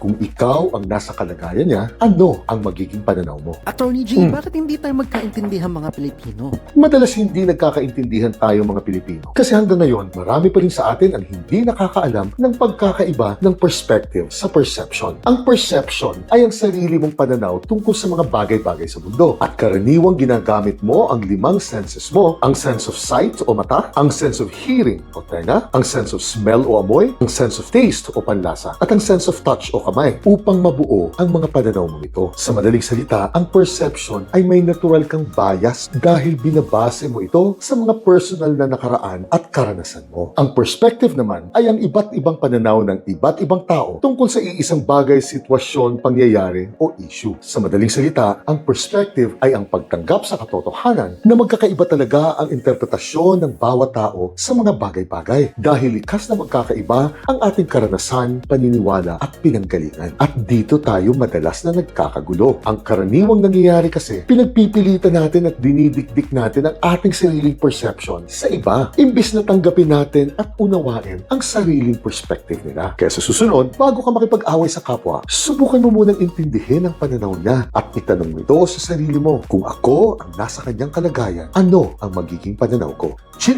Kung ikaw ang nasa kalagayan niya, ano ang magiging pananaw mo? Attorney G, bakit hindi tayo magkaintindihan mga Pilipino? Madalas hindi nagkakaintindihan tayo mga Pilipino. Kasi hanggang ngayon, marami pa rin sa atin ang hindi nakakaalam ng pagkakaiba ng perspective sa perception. Ang perception ay ang sarili mong pananaw tungkol sa mga bagay-bagay sa mundo. At karaniwang ginagamit mo ang 5 senses mo, ang sense of sight o mata, ang sense of hearing o tenga, ang sense of smell o amoy, ang sense of taste o panlasa, at ang sense of touch o kamay upang mabuo ang mga pananaw mo ito. Sa madaling salita, ang perception ay may natural kang bias dahil binabase mo ito sa mga personal na nakaraan at karanasan mo. Ang perspective naman ay ang iba't ibang pananaw ng iba't ibang tao tungkol sa iisang bagay, sitwasyon, pangyayari o issue. Sa madaling salita, ang perspective ay ang pagtanggap sa katotohanan na magkakaiba talaga ang interpretasyon ng bawat tao sa mga bagay-bagay dahil likas na magkakaiba ang ating karanasan, paniniwala at pinanggalingan. At dito tayo madalas na nagkakagulo. Ang karaniwang nangyayari kasi, pinagpipilitan natin at dinidikdik natin ang ating sariling perception sa iba, imbis na tanggapin natin at unawain ang sariling perspective nila. Kaya sa susunod, bago ka makipag-away sa kapwa, subukan mo munang intindihin ang pananaw niya at itanong mo ito sa sarili mo. Kung ako ang nasa kanyang kalagayan, ano ang magiging pananaw ko? Chill